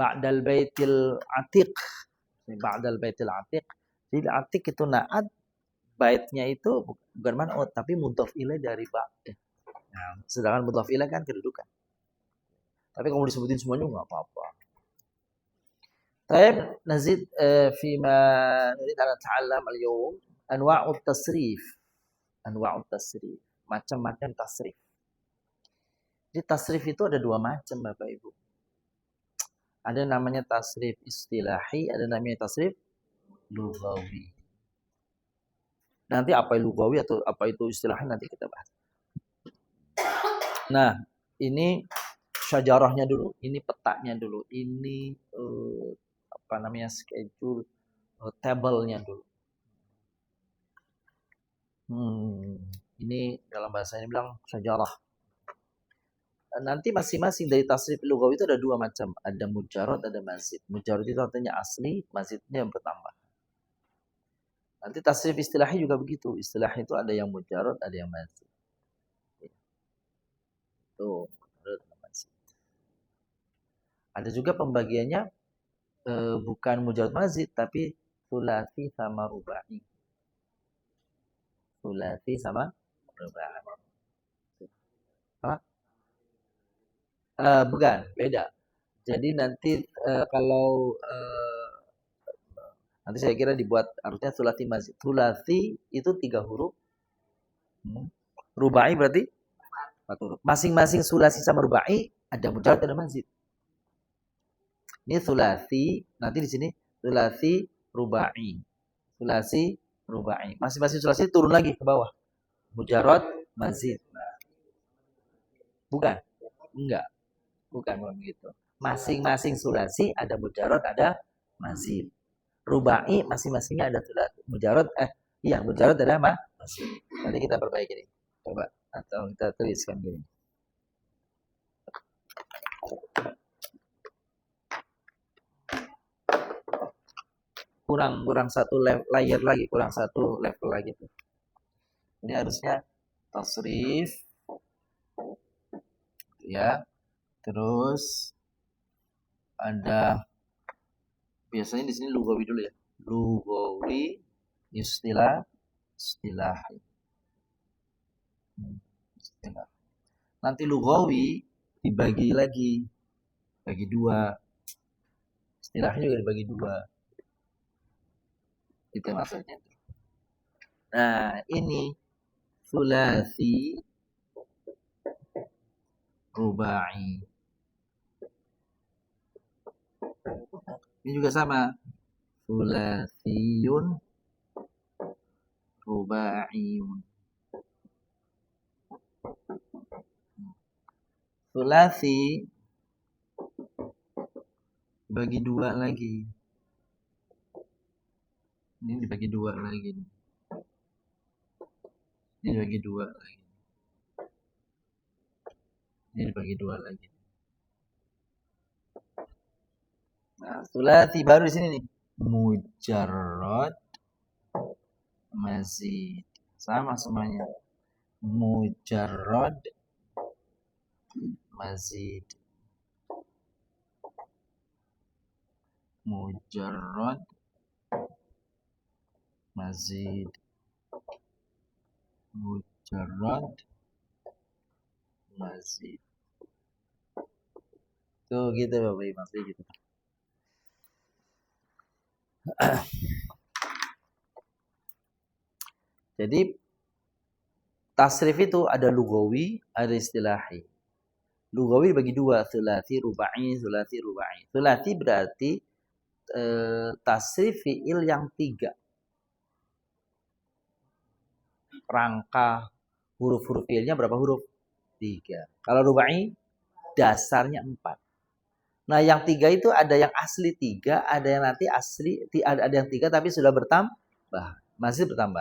ba'dal baitil atiq. Ba'dal baitil atiq. Jadi atiq itu na'at, baitnya itu bukan man'ut tapi mudhaf ilaih dari ba'd. Nah, sedangkan mudhaf ilaih kan kedudukan. Tapi kalau disebutin semuanya enggak apa-apa. Baik, nazid fima nurid an nata'allam al-yawm anwa'ut tasrif. Anwa'ut tasrif, macam-macam tasrif. Jadi tasrif itu ada dua macam Bapak Ibu. Ada namanya tasrif istilahi, ada namanya tasrif lughawi. Nanti apa itu lughawi atau apa itu istilahi nanti kita bahas. Nah, ini syajarahnya dulu, ini petanya dulu, ini apa namanya schedule table-nya dulu. Ini dalam bahasanya bilang syajarah. Nanti masing-masing dari tasrif lughawi itu ada dua macam, ada mujarrad, ada mazid. Mujarrad itu artinya asli, mazidnya yang bertambah. Nanti tasrif istilahi juga begitu. Istilahi itu ada yang mujarrad, ada yang mazid. Itu mujarrad dan mazid. Ada juga pembagiannya bukan mujarrad mazid tapi tsulats sama rubai. Tsulats sama rubai. Apa? Bukan, beda. Jadi nanti kalau nanti saya kira dibuat artinya tsulats mazid. Tsulats itu 3 huruf. Rubai berarti 4 huruf. Masing-masing tsulats sama rubai ada mujarrad ada mazid. Ini tsulats, nanti di sini tsulats rubai. Tsulats rubai. Masing-masing tsulats turun lagi ke bawah. Mujarrad, mazid. Bukan. Enggak. Bukan begitu. Masing-masing tsulats ada mujarrad, ada mazid. Rubai masing-masingnya ada mujarrad, mujarrad ada mazid. Nanti kita perbaiki ini. Coba atau kita tuliskan gini. Kurang satu layer lagi, kurang satu level lagi tuh. Ini harusnya tasrif ya. Terus ada biasanya di sini lughawi dulu ya. Lughawi, istilah. Nanti lughawi dibagi lagi. Bagi 2. Istilahnya juga dibagi 2. Itu maksudnya. Nah, ini tsulats rubai. Ini juga sama. Tsulatsiyun rubaiyun. Tsulasi bagi 2 lagi. Ini dibagi 2 lagi. Ini dibagi 2 lagi. Ini dibagi 2 lagi. Nah, tsulasi baru di sini nih. Mujarrad, mazid. Sama semuanya. Mujarrad, mazid. Mujarrad, mazid. Mujarrad, mazid. Tuh gitu Bapak Ibu, maksudnya gitu. Jadi tasrif itu ada lughawi, ada istilahi. Lughawi bagi 2, tsulats rubai, tsulats rubai. Tsulats berarti tasrif fiil yang 3. Rangka huruf-huruf fiilnya berapa huruf? 3. Kalau rubai dasarnya 4. Nah, yang 3 itu ada yang asli 3, ada yang nanti asli ada yang 3 tapi sudah bertambah, masih bertambah.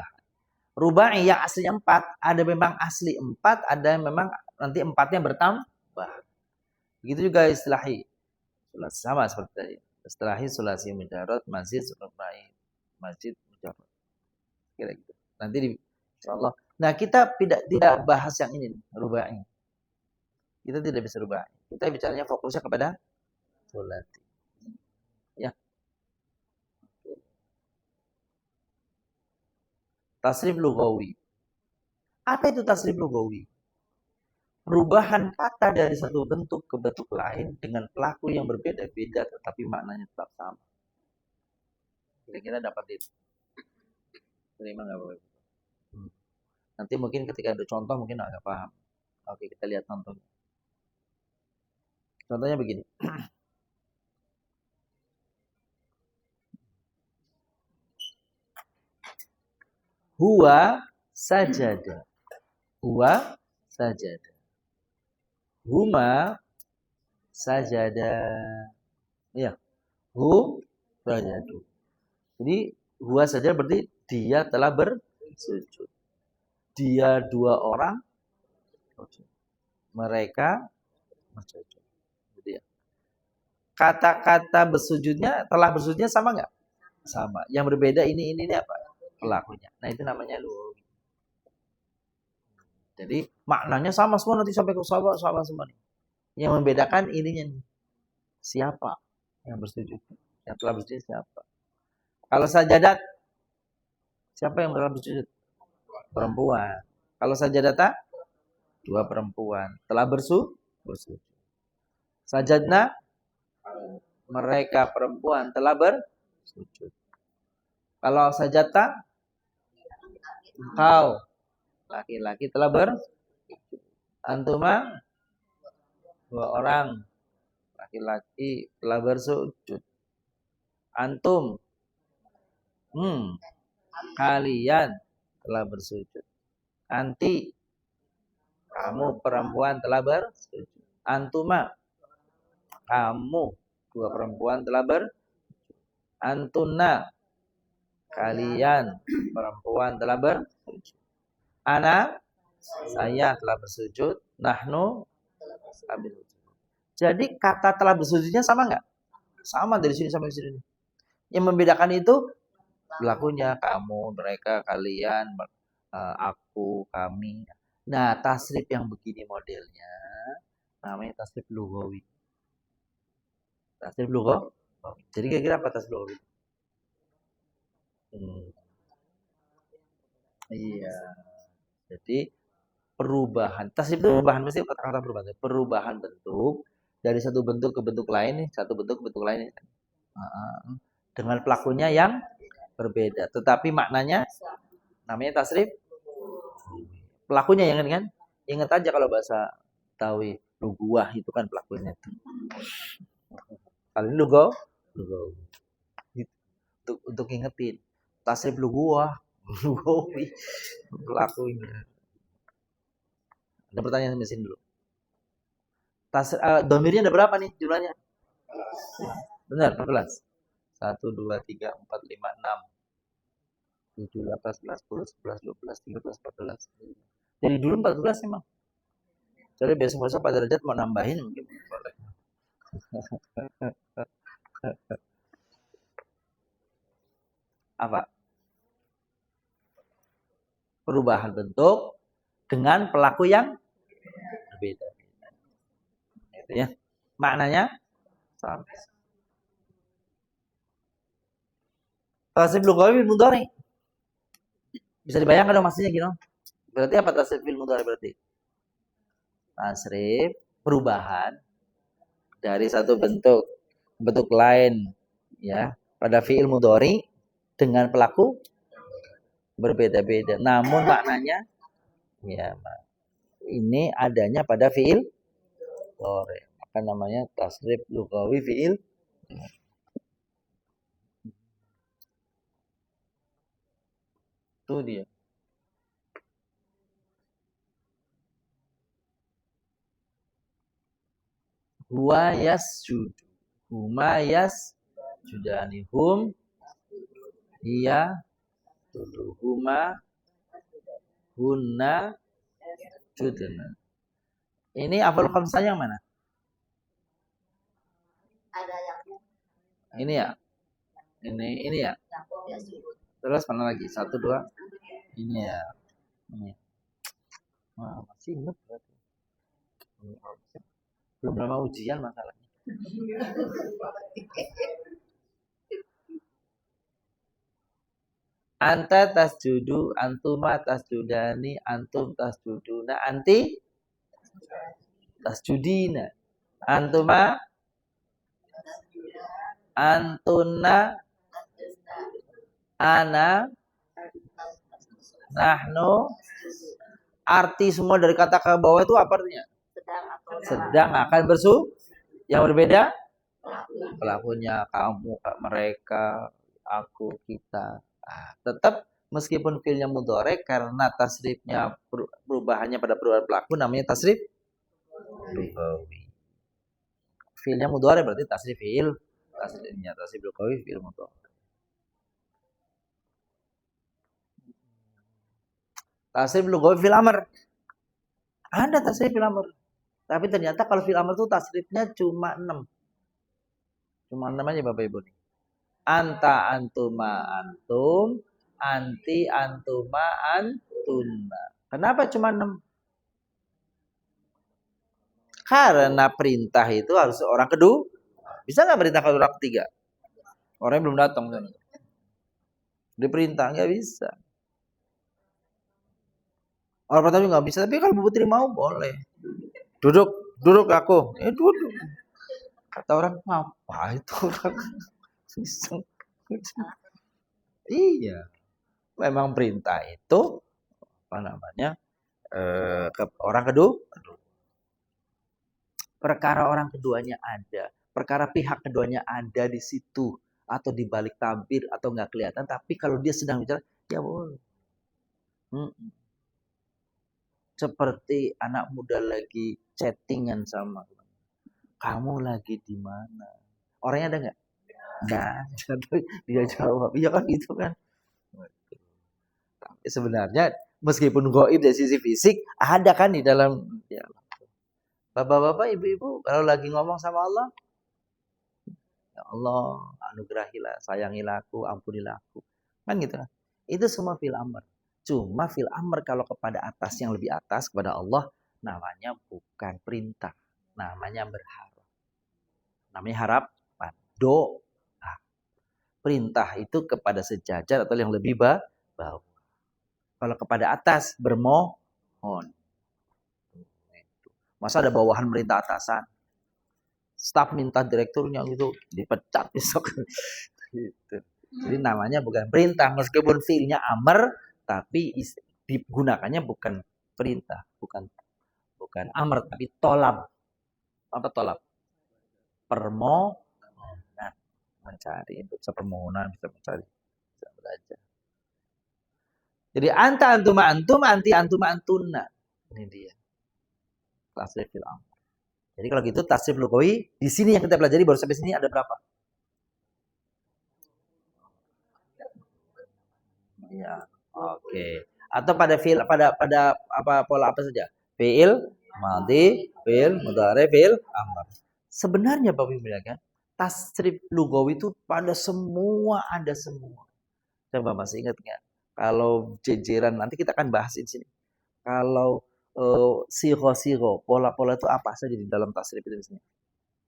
Rubai yang aslinya 4, ada memang asli 4, ada yang memang nanti 4-nya bertambah. Begitu juga istilahi. Sama seperti tadi. Istilahi sulasi mujarrad, mazid rubai, mazid mujarrad. Kira gitu. Nanti insyaallah. Nah, kita tidak bahas yang ini rubai. Kita tidak bisa rubai. Kita bicaranya fokusnya kepada sulati. Tasrif lughawi. Apa itu tasrif lughawi? Perubahan kata dari satu bentuk ke bentuk lain dengan pelaku yang berbeda-beda tetapi maknanya tetap sama. Kira-kira dapat itu. Terima nggak Bapak? Nanti mungkin ketika ada contoh mungkin agak paham. Oke, kita lihat contohnya. Contohnya begini. Huwa sajada. Huwa sajada. Huma sajada. Ya. Hu sajadu. Jadi huwa saja berarti dia telah bersujud. Dia dua orang. Mereka bersujud. Gitu ya. Kata-kata bersujudnya telah bersujudnya sama nggak? Sama. Yang berbeda ini apa? Pelakunya. Nah itu namanya lughawi. Jadi maknanya sama semua nanti sampai ke sama semua nih. Yang membedakan ininya nih. Siapa yang bersujud? Yang telah bersujud siapa? Kalau sajadat, siapa yang telah bersujud? Perempuan. Kalau sajadata, dua perempuan. Telah bersujud. Sajadna, mereka perempuan telah bersujud. Kalau sajata, engkau laki-laki telah antuma dua orang laki-laki telah bersujud. Antum kalian telah bersujud. Anti kamu perempuan telah bersujud. Antuma kamu dua perempuan telah antuna kalian perempuan telah bersujud. Ana saya telah bersujud. Nahnu sabil. Jadi kata telah bersujudnya sama nggak? Sama dari sini sampai sini. Yang membedakan itu pelakunya kamu, mereka, kalian, aku, kami. Nah, tasrif yang begini modelnya namanya tasrif lughawi. Tasrif lughawi. Jadi kira-kira apa tasrif lughawi? Iya. Jadi perubahan. Tasrif itu perubahan mesti kata-kata perubahan. Perubahan bentuk dari satu bentuk ke bentuk lain nih, satu bentuk ke bentuk lain nih. Dengan pelakunya yang berbeda, tetapi maknanya namanya tasrif. Pelakunya yang kan? Ingat aja kalau bahasa Tawi, luguah itu kan pelakunya itu. Kalau ini untuk ingetin tasrif luguah, lugawi pelakunya. Ada pertanyaan mesin dulu. Domirnya ada berapa nih jumlahnya? Benar, 14. 1, 2, 3, 4, 5, 6. 7, 8, 9, 10, 11, 12, 13, 14. Jadi dulu 14 emang. Jadi besok-besok Pak Derajat mau nambahin mungkin boleh. Apa? Perubahan bentuk dengan pelaku yang berbeda. Gitu ya. Maknanya sama. Tasrif lughawi bil mudhari. Bisa dibayangkan dong maksudnya gitu. Berarti apa tasrif bil mudhari berarti? Tasrif perubahan dari satu bentuk lain ya pada fiil mudhari dengan pelaku berbeda-beda. Namun maknanya ya ini adanya pada fiil mudhari. Maka namanya tasrif lughawi fiil. Itu dia. Huwa yasjudu. Huma yasjudani. Hum iya huma hunna judna. Ini afal khamsah yang mana? Ada yang ini ya. Ini ya. Terus mana lagi? 1, 2. Ini ya. Ini. Wah, masih ingat berarti. Belum lama ujian masalahnya. Anta tasjudu, antuma tasjudani, antum tasjuduna, anti tasjudina. Antuma, antuna, ana, nahnu. Arti semua dari kata ke bawah itu apa artinya? Sedang akan yang berbeda pelakunya, kamu, mereka, aku, kita. Nah, tetap meskipun fiilnya mudhari karena tasrifnya perubahannya pada perubahan pelaku namanya tasrif lugawi. Fiilnya mudhari berarti tasrif fiil, tasrifnya tasrif lugawi fiil mudhari. Tasrif lugawi fil amr. Ada tasrif fil amr. Tapi ternyata kalau fil amr itu tasrifnya cuma 6. Cuma 6 aja Bapak Ibu nih. Anta antuma antum, anti antuma antuna. Kenapa cuma 6? Karena perintah itu harus orang kedua. Bisa nggak perintah kalau orang ketiga? Orang yang belum datang. Diperintah nggak bisa. Orang pertama nggak bisa, tapi kalau Bu Putri mau boleh. Duduk aku. Duduk. Kata orang, apa itu orang? Iya. Memang perintah itu apa namanya? Ke orang kedua. Perkara orang keduanya ada, perkara pihak keduanya ada di situ atau di balik tabir atau nggak kelihatan, tapi kalau dia sedang bicara, ya boleh. Seperti anak muda lagi chattingan sama kamu lagi di mana? Orangnya ada nggak? Nggak. Dia jawab, iya kan gitu kan. Tapi sebenarnya meskipun gaib dari sisi fisik ada kan di dalam ya. Bapak-bapak, ibu-ibu kalau lagi ngomong sama Allah, ya Allah, anugerahilah, sayangilah aku, ampunilah aku. Kan gitu kan. Itu semua fil amr. Cuma fil amr kalau kepada atas yang lebih atas kepada Allah namanya bukan perintah, namanya berharap. Namanya harapan, doa. Perintah itu kepada sejajar atau yang lebih bawah. Kalau kepada atas bermohon. Masa ada bawahan merintah atasan? Staf minta direkturnya gitu dipecat besok. Gitu. Jadi namanya bukan perintah meskipun fiilnya amr tapi digunakannya bukan perintah, bukan amr tapi tolab. Apa tolab? Permohonan, mencari, bisa permohonan, bisa mencari, bisa belajar. Jadi anta antuma antum, anti antuma antuna. Ini dia. Tasrif fil amr. Jadi kalau gitu tasrif lugawi di sini yang kita pelajari baru sampai sini ada berapa? Ya, oke. Atau pada fiil pada apa pola apa saja? Fiil madhi, fiil mudhari, fiil amr. Sebenarnya Bapak Ibu kan, tasrif lugawi itu pada semua ada semua. Coba masih ingat nggak? Kalau jejeran nanti kita akan bahas di sini. Kalau siro pola-pola itu apa saja di dalam tasrif itu di sini?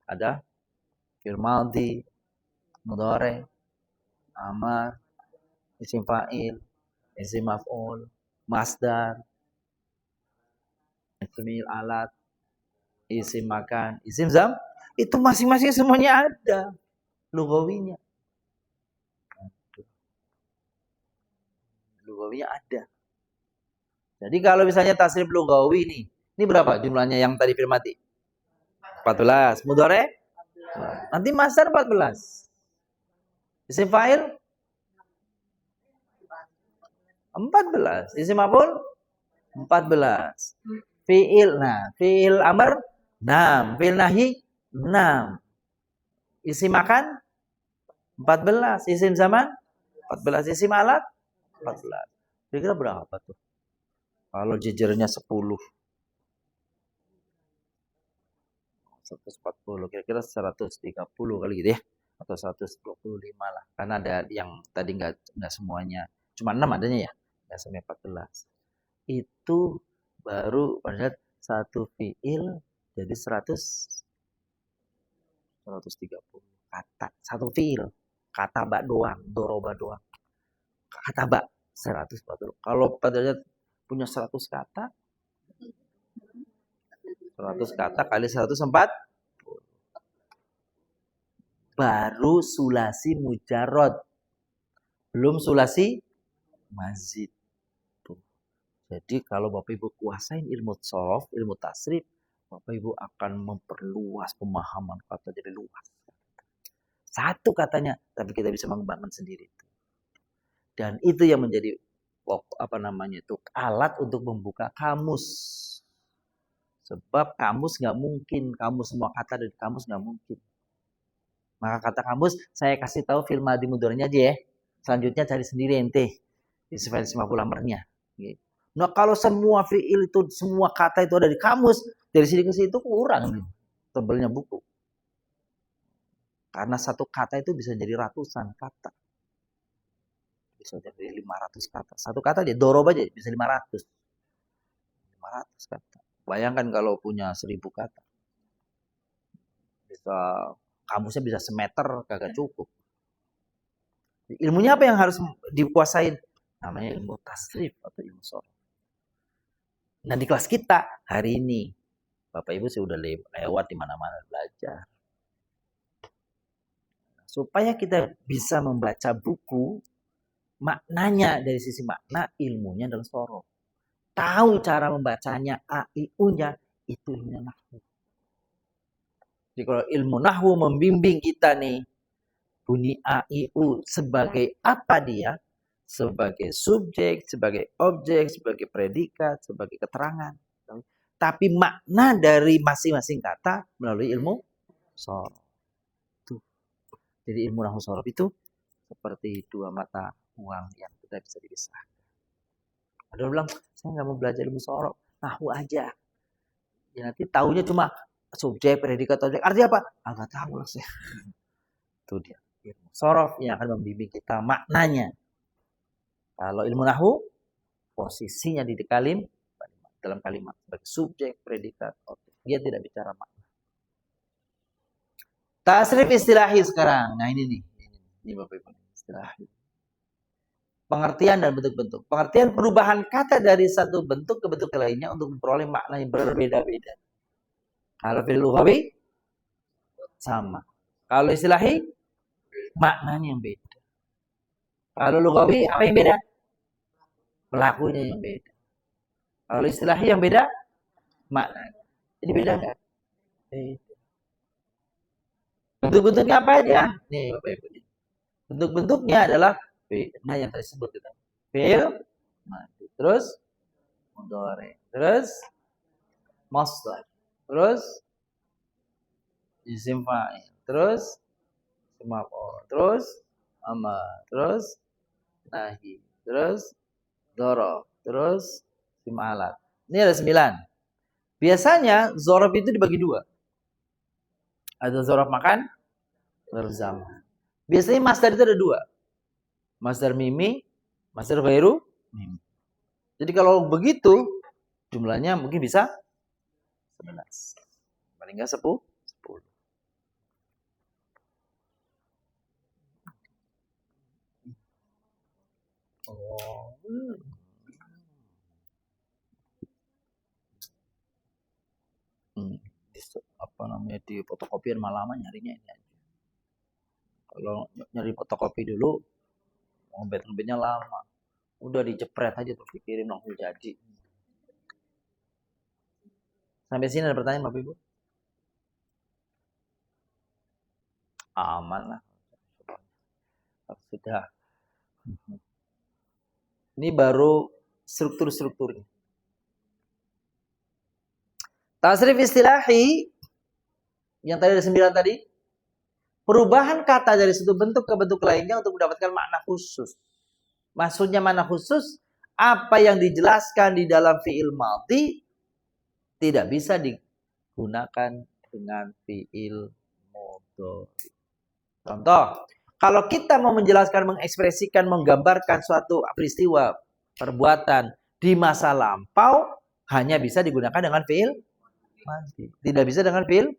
Ada fiil madhi, mudhari, amar, isim fa'il, isim maf'ul, masdar, ismil alat, isim makan, isim zam, itu masing-masing semuanya ada lugawinya. Lugawinya ada. Jadi kalau misalnya tasrif lugawi ini berapa jumlahnya yang tadi firmati? 14. Mudhari? Nanti masdar 14. Isim fa'il? 14. Isim maf'ul? 14. Fi'il. Nah, fi'il amr 6. Fi'il nahi 6. Isim makan 14. Isim zaman 14. Isim alat 14. Kira-kira berapa tuh? Kalau jejernya 10. 140. Kira-kira 130 kali gitu ya. Atau 125 lah. Karena ada yang tadi nggak semuanya. Cuma 6 adanya ya. Nggak sampai 14. Itu baru pada satu fiil jadi 130 kata. Satu fiil. Kata bak doang. Doroba doang. kata bak 140. Kalau padanya punya 100 kata, 100 kata kali 104 baru sulasi mujarrad. Belum sulasi mazid. Tuh. Jadi kalau Bapak Ibu kuasain ilmu shorof, ilmu tasrif, Bapak Ibu akan memperluas pemahaman kata jadi luas. Satu katanya, tapi kita bisa mengembangkan sendiri. Dan itu yang menjadi alat untuk membuka kamus. Sebab kamus nggak mungkin, kamus semua kata dari kamus nggak mungkin. Maka kata kamus, saya kasih tahu fil madhi mudhari'nya aja ya. Selanjutnya cari sendiri ente. Di 50 amarnya. Nah kalau semua fi'il itu, semua kata itu ada di kamus, dari sini ke situ kurang tebelnya buku. Karena satu kata itu bisa jadi ratusan kata. Bisa jadi 500 kata. Satu kata aja, dorob aja bisa 500. 500 kata. Bayangkan kalau punya 1000 kata. Bisa, kamusnya bisa semeter, kagak cukup. Ilmunya apa yang harus dikuasain? Namanya ilmu tasrif atau ilmu shorof. Nah di kelas kita hari ini, Bapak Ibu sudah lewat di mana-mana belajar. Supaya kita bisa membaca buku, maknanya dari sisi makna, ilmunya dalam shorof. Tahu cara membacanya, A, I, U-nya, itu ilmu nahwu. Jadi kalau ilmu nahwu membimbing kita nih, bunyi A, I, U sebagai apa dia? Sebagai subjek, sebagai objek, sebagai predikat, sebagai keterangan. Tapi makna dari masing-masing kata melalui ilmu shorof. Jadi ilmu nahwu shorof itu seperti dua mata uang yang tidak bisa dipisahkan. Ada orang bilang, saya nggak mau belajar ilmu shorof, nahwu aja. Ya nanti taunya cuma subjek, predikat, objek. Artinya apa? Agak tahu lah saya. Itu dia. Ilmu shorof yang akan membimbing kita maknanya. Kalau ilmu nahwu, posisinya di dalam kalimat sebagai subjek, predikat, objek. Dia tidak bicara makna. Tasrif istilahi sekarang. Nah ini nih. Ini Bapak Ibu. Istilahi. Pengertian dan bentuk-bentuk. Pengertian perubahan kata dari satu bentuk ke bentuk lainnya untuk memperoleh makna yang berbeda-beda. Kalau fil lughawi sama. Kalau istilahi maknanya yang beda. Kalau lughawi apa yang beda? Pelakunya yang beda. Kalau istilahi yang beda maknanya. Jadi beda enggak? Bentuk-bentuknya apa aja? Nih Bapak Ibu. Bentuk-bentuknya adalah nah yang tadi sebut kita. Fi'il madi. Terus mudhari. Terus masdar. Terus isim fa'il. Terus maf'ul. Terus amar. Terus nahi. Terus dzaraf. Terus isim alat. Ini ada 9. Biasanya dzaraf itu dibagi 2. Ada dzaraf makan, dzaraf zaman. Biasanya masdar itu ada 2. Masdar mimi, masdar ghairu mimi. Jadi kalau begitu jumlahnya mungkin bisa 11. Paling enggak 10. Oh. Apa namanya di fotokopian malaman nyarinya ini aja. Kalau nyari fotokopi dulu ngebet-ngebetnya lama. Udah dijepret aja terus dikirim langsung jadi. Sampai sini ada pertanyaan Bapak Ibu? Aman lah. Sudah. Ini baru struktur-strukturnya. Tasrif istilahi yang tadi ada 9 tadi. Perubahan kata dari satu bentuk ke bentuk lainnya untuk mendapatkan makna khusus. Maksudnya makna khusus, apa yang dijelaskan di dalam fi'il madhi tidak bisa digunakan dengan fi'il mudhari. Contoh, kalau kita mau menjelaskan, mengekspresikan, menggambarkan suatu peristiwa, perbuatan di masa lampau, hanya bisa digunakan dengan fi'il madhi. Tidak bisa dengan fi'il.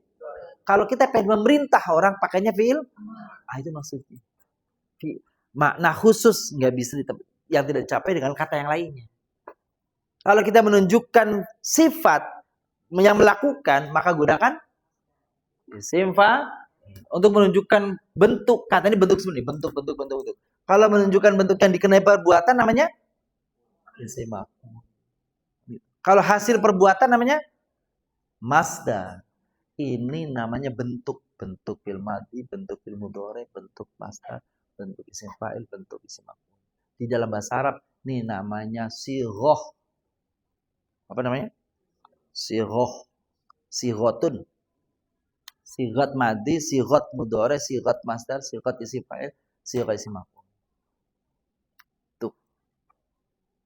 Kalau kita pengen memerintah orang pakainya fi'il, itu maksudnya. makna khusus nggak bisa yang tidak dicapai dengan kata yang lainnya. Kalau kita menunjukkan sifat yang melakukan, maka gunakan isim fa'il. Untuk menunjukkan bentuk, kata ini bentuk sebenarnya, bentuk. Kalau menunjukkan bentuk yang dikenai perbuatan namanya isim maf'ul. Kalau hasil perbuatan namanya masdar. Ini namanya bentuk fil madhi, bentuk fil mudhari, bentuk masdar, bentuk isim fa'il, bentuk isim maf'ul. Di dalam bahasa Arab ini namanya sighah. Apa namanya? Sighah. Sighatun. Sighat madhi, sighat mudhari, sighat masdar, sighat isim fa'il, sighat isim maf'ul. Tuh.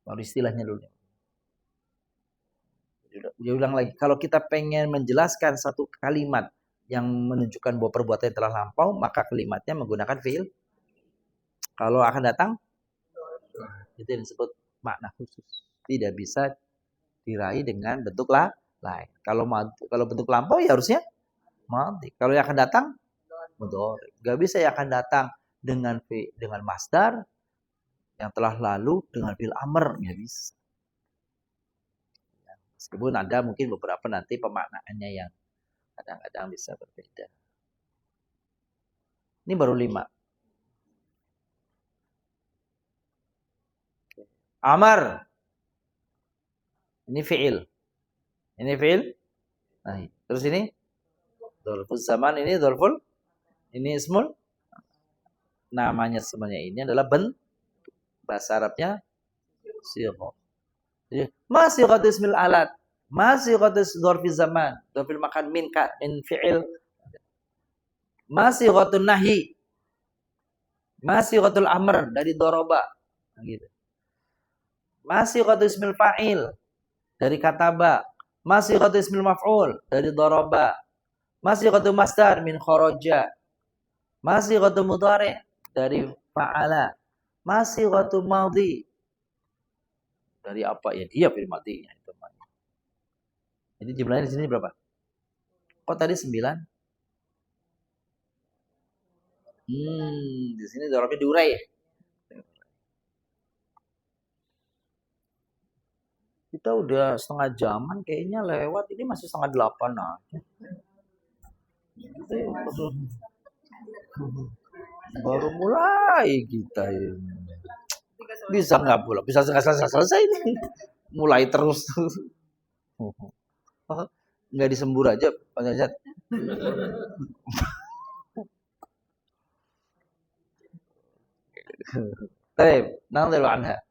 Baru istilahnya dulu. Dia ulang lagi. Kalau kita pengen menjelaskan satu kalimat yang menunjukkan bahwa perbuatan telah lampau, maka kalimatnya menggunakan fi'il. Kalau akan datang, itu yang disebut makna khusus. Tidak bisa diraih dengan bentuk lain. Kalau bentuk lampau ya harusnya madhi. Kalau yang akan datang, mudhari. Gak bisa yang akan datang dengan masdar yang telah lalu dengan fi'il amr. Gak bisa. Meskipun ada mungkin beberapa nanti pemaknaannya yang kadang-kadang bisa berbeda. Ini baru 5. Amar. Ini fi'il. Ini fi'il. Nah, terus ini dzarful zaman, ini dzarful. Ini ismul. Namanya semuanya ini adalah bahasa Arabnya sighah. Jadi masih qad ismil alat, masih qad dzarfil zaman, dzarfil makan min fi'il. Masih qatun nahi. Masih qatul amr dari daraba. Gitu. Masih qad ismil fa'il dari kataba. Masih qad ismil maf'ul dari daraba. Masih qad masdar min kharaja. Masih qad mudhari dari fa'ala. Masih qad madhi dari apa ya? Dia fil madhinya itu. Jadi jumlahnya di sini berapa? Kok tadi 9? Di sini dzarafnya diurai ya. Kita udah setengah jaman kayaknya lewat, ini masih 7:30 aja. Baru mulai kita ini. Bisa nggak pulang? Bisa selesai ini. Mulai terus. Nggak disembur aja, Pak Jajat. Baik, nangdil anha.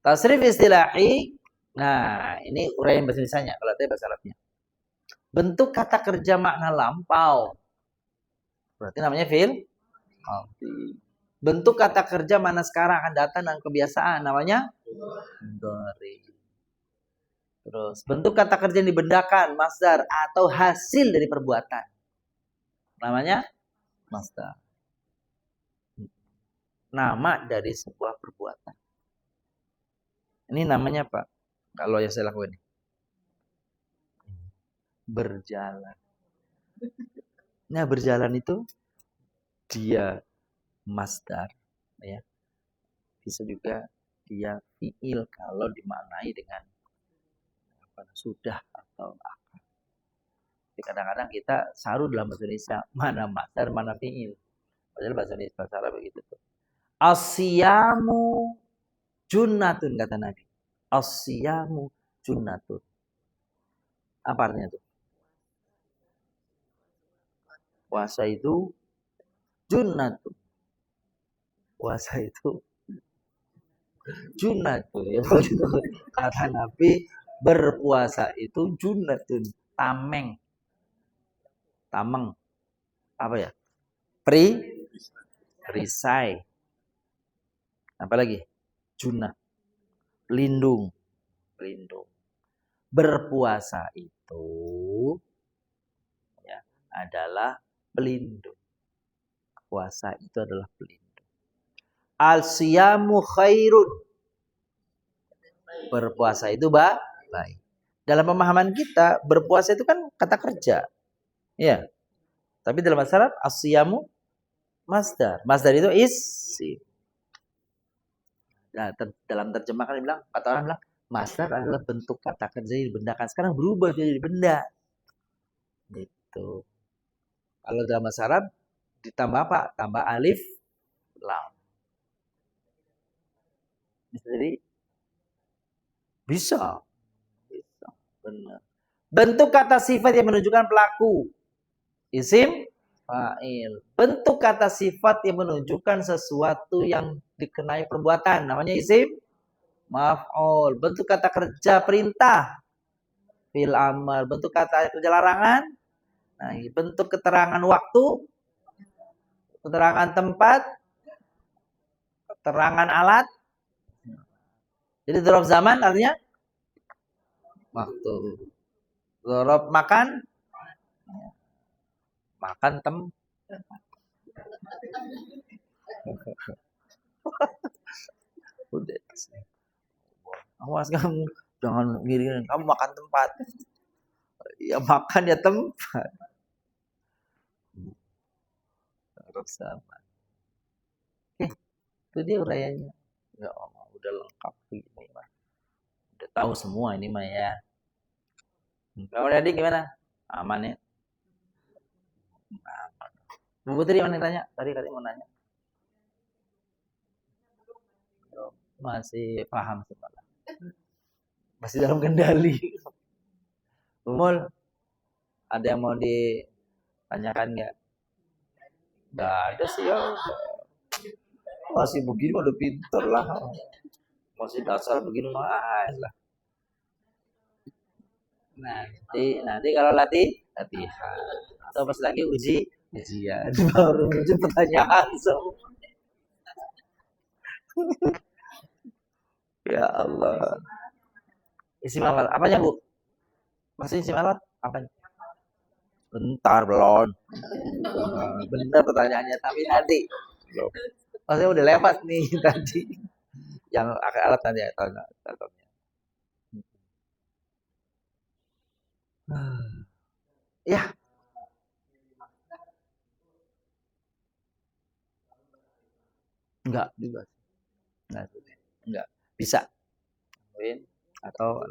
Tasrif istilahi. Nah, ini uraian bahasa Indonesianya, kalau tadi bahasa Arabnya. Bentuk kata kerja makna lampau. Berarti namanya fi'il madhi. Bentuk kata kerja mana sekarang akan datang dan kebiasaan namanya mudhari. Terus bentuk kata kerja yang dibendakan masdar atau hasil dari perbuatan namanya masdar. Nama dari sebuah perbuatan. Ini namanya apa? Kalau yang saya lakukan berjalan. Nah, berjalan itu dia masdar, ya. Bisa juga dia fi'il kalau dimaknai dengan sudah atau akan. Kadang-kadang kita saru dalam bahasa Indonesia mana masdar mana fi'il. Padahal bahasa Indonesia bahasa Arab begitu tuh. Asyamu junnatun kata Nabi. Asyamu junnatun. Apa artinya tuh? Puasa itu junnatun. Puasa itu junnatun. Ya, kata Nabi berpuasa itu junnatun. Tameng. Apa ya? Perisai. Apa lagi? Junnah. Pelindung. Berpuasa itu ya, adalah pelindung. Puasa itu adalah pelindung. Al-siyamu khairun. Berpuasa itu baik. Dalam pemahaman kita, berpuasa itu kan kata kerja. Ya. Tapi dalam bahasa Arab as-siyamu masdar. Masdar itu isim. Nah, dalam terjemahan bilang, kata orang bilang, masdar adalah bentuk kata kerja yang dibendakan. Sekarang berubah jadi benda. Gitu. Kalau dalam bahasa Arab ditambah apa? Tambah alif, lam. Jadi bisa. Bisa. Benar. Bentuk kata sifat yang menunjukkan pelaku. Isim fa'il. Bentuk kata sifat yang menunjukkan sesuatu yang dikenai perbuatan. Namanya isim maf'ul. Bentuk kata kerja perintah. Fil amal. Bentuk kata kerja larangan. Nah, bentuk keterangan waktu. Keterangan tempat. Keterangan alat. Jadi dzaraf zaman artinya waktu. Dzaraf makan. Makan udah. Awas kamu, jangan ngiringin, kamu makan tempat. Ya makan ya tempat. Dzaraf zaman. Itu dia uraiannya. Ya Allah, udah lengkap begini mah. Udah tahu semua ini mah ya. Kamu tadi gimana? Aman ya? Aman. Bu Putri mana tanya? Tadi mau nanya. Masih paham sekolah. Masih dalam kendali. Umul, ada yang mau ditanyakan nggak? Nggak ada sih ya. Masih begini udah pinter lah. Masih dasar begini mah lah. Nanti kalau latihan atau pas lagi ujian baru muncul pertanyaan semua. Ya Allah. Isim alat apanya Bu? Masih isim alat apanya? Bentar belum. Benar pertanyaannya tapi nanti belum. Maksudnya udah lewat nih tadi. Yang alat nanti ya tanya. Ya. Enggak juga. Enggak. Bisa. Atau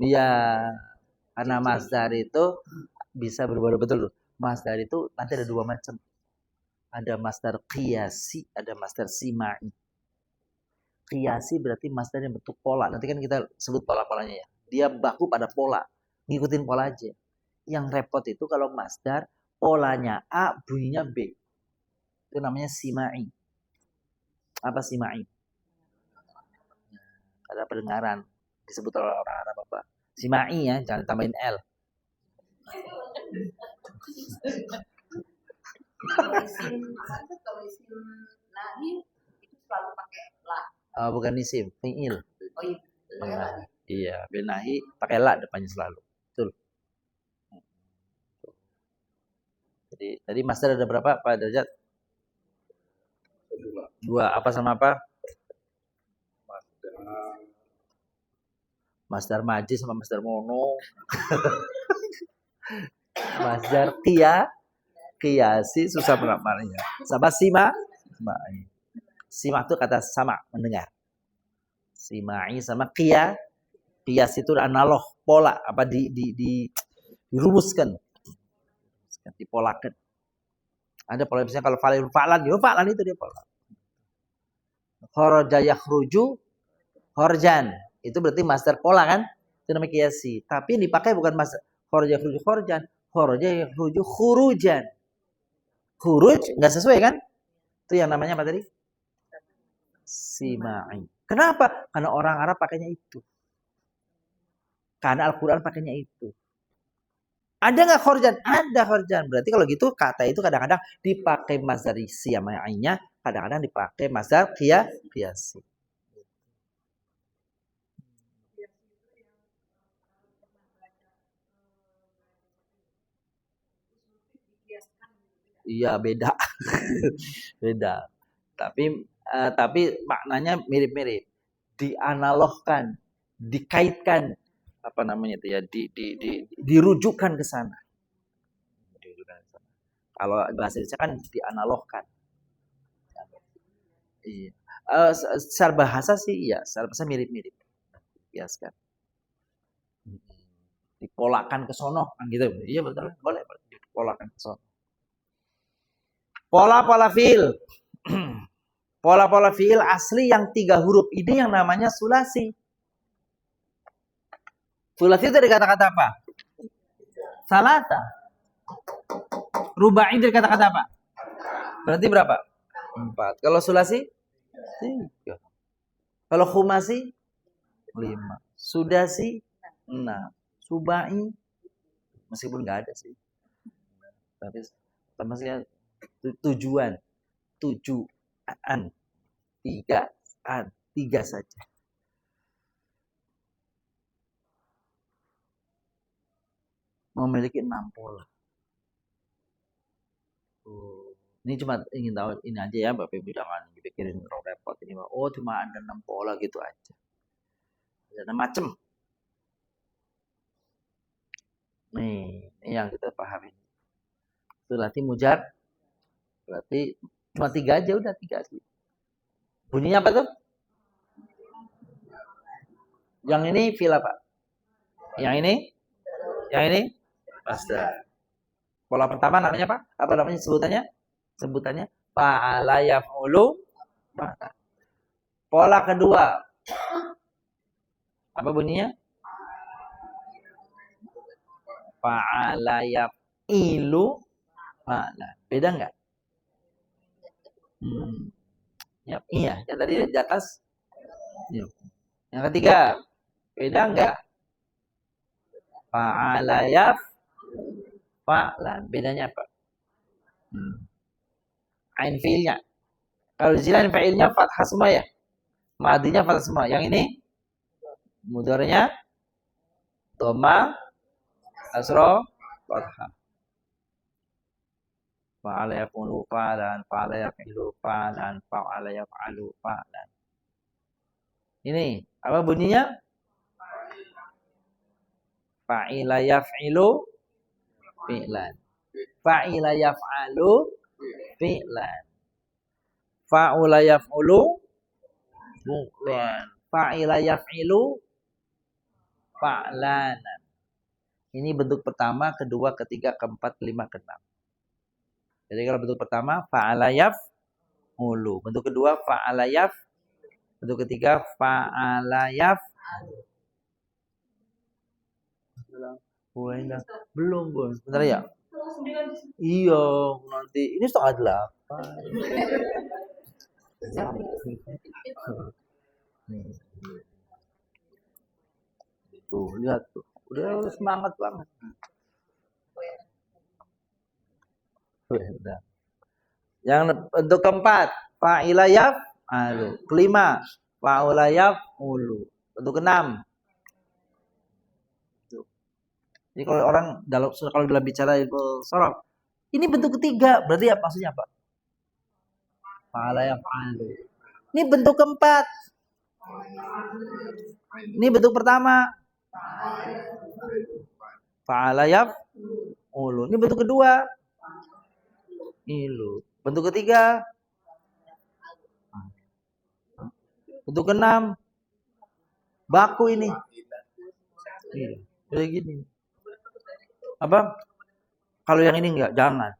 iya. Karena masdar itu bisa berubah betul. Masdar itu nanti ada dua macam. Ada masdar qiyasi, ada masdar sima'i. Qiyasi berarti masdar yang bentuk pola. Nanti kan kita sebut pola-polanya ya. Dia baku pada pola. Ngikutin pola aja. Yang repot itu kalau masdar polanya A, bunyinya B. Itu namanya sima'i. Apa sima'i? Ada pendengaran. Disebut oleh orang Arab apa? Sima'i ya, jangan tambahin L. Kalau isim nahi itu selalu pakai la. Bukan isim, fi'il. Oh iya. Iya, benahi pakai la depannya selalu. Betul. Jadi tadi master ada berapa Pak Derajat? Dua. Apa sama apa? Masdar majis sama masdar mono. Masdar qiyasi susah penamanya. Sama sima'i. Sima itu kata sama, mendengar. Sima'i sama qiyas itu analog, pola apa dirumuskan. Dipolakan. Ada pola misalnya kalau fa'lan itu dia pola. Kharaja yakhruju kharjan. Itu berarti masdar pola kan? Itu namanya qiyasi. Tapi yang dipakai bukan masdar kharaja yakhruju kharjan, kharaja yakhruju khurujan. Khuruj enggak sesuai kan? Itu yang namanya apa tadi? Sima'i. Kenapa? Karena orang Arab pakainya itu. Karena Al-Quran pakainya itu. Ada nggak kharjan? Ada kharjan. Berarti kalau gitu kata itu kadang-kadang dipakai masdar sima'inya, kadang-kadang dipakai masdar qiyasi. Iya beda, beda. Tapi maknanya mirip-mirip. Dianalogkan, dikaitkan apa namanya itu ya, dirujukkan ke sana. Kalau bahasa Indonesia kan dianalogkan. Iya. Secara bahasa sih iya, secara bahasa mirip-mirip. Biasa kan. Dipolakan ke sono kan gitu. Iya betul, boleh dipolakan ke sono. Pola-pola fiil. Pola-pola fiil asli yang 3 huruf ini yang namanya sulasi. Sulasi itu dari kata-kata apa? Salata. Rubai dari kata-kata apa? Berarti berapa? 4. Kalau sulasi? 3. Kalau khumasi? 5. Sudasi? 6. Subai? Meskipun nggak ada sih. Tapi maksudnya tujuan. Tujuan. 3 saja. Memiliki 6 pola. Ini cuma ingin tahu ini aja ya, Bapak Ibu jangan dipikirin repot ini. Oh, cuma ada 6 pola gitu aja. Ada macam. Nih, ini yang kita pahami. Sulasi mujar. Berarti cuma 3 aja, udah 3 sih. Bunyinya apa tuh? Yang ini fi'il apa? Yang ini? Yang ini? Masdar. Pola pertama namanya apa? Apa namanya sebutannya? Sebutannya fa'ala yaf'ulu. Pola kedua. Apa bunyinya? Fa'ala yaf'ilu. Beda enggak? Ya, iya, yang tadi di atas. Yang ketiga, beda enggak? Fa'ala yaf'alan. Bedanya apa? Ain fiilnya. Kalau di sini ain fiilnya fathah semua ya. Madinya fathah semua. Yang ini mudhari'nya dhamma kasra fathah. Fa'ala yaf'ulu fa'lan, fa'ala yaf'ilu fa'lan, fa'ala yaf'alu fa'lan. Ini apa bunyinya? Fa'ila yaf'ilu fi'lan. Fa'ila yaf'alu fi'lan. Fa'ula yaf'ulu fi'lan. Fa'ila yaf'ilu fa'lanan. Ini bentuk pertama, kedua, ketiga, keempat, kelima, keenam. Jadi kalau bentuk pertama fa'ala yaf'ulu. Bentuk kedua fa'ala yaf. Bentuk ketiga fa'ala yaf. Belum, Bos. Bentar ya. Iya, nanti ini 7:30. Tuh, lihat tuh. Udah semangat banget. Yang untuk keempat, fa'ila yaf'alu. Kelima, fa'ula yaf'ulu. Untuk keenam. Jadi kalau orang dalam bicara ilmu sorof, ini bentuk ketiga, berarti apa maksudnya apa? Fa'ala yaf'alu. Ini bentuk keempat. Ini bentuk pertama. Fa'ala yaf'ulu. Ini bentuk kedua. Ilu. Bentuk ketiga. Bentuk keenam. Baku ini. Kayak gini. Apa? Kalau yang ini enggak, jangan.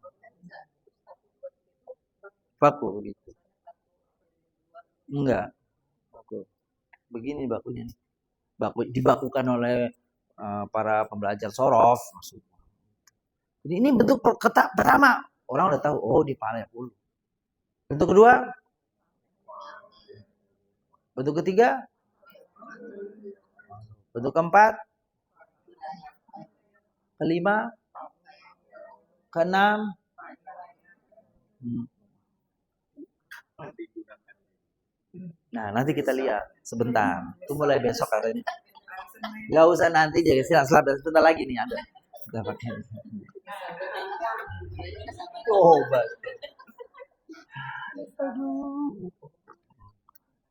Baku gitu. Enggak. Baku. Begini bakunya. Baku dibakukan oleh para pembelajar sorof. Jadi ini bentuk pertama. Orang udah tahu, oh di fa'ala yaf'ulu. Bentuk kedua. Bentuk ketiga. Bentuk keempat. Kelima. Keenam. Nah, nanti kita lihat sebentar. Itu mulai besok katanya. Gak usah nanti, jadi silakan sebentar lagi nih ada. Kita pakai. Oh,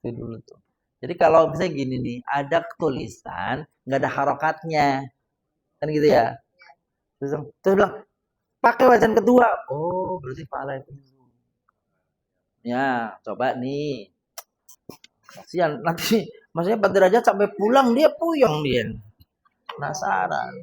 itu dulu tuh. Jadi kalau misalnya gini nih, ada tulisan nggak ada harokatnya, kan gitu ya. Terus bilang pakai wajan kedua. Oh, berarti fa'ala itu. Ya, coba nih. Kasihan nanti maksudnya Pak Derajat sampai pulang dia puyeng dia. Penasaran.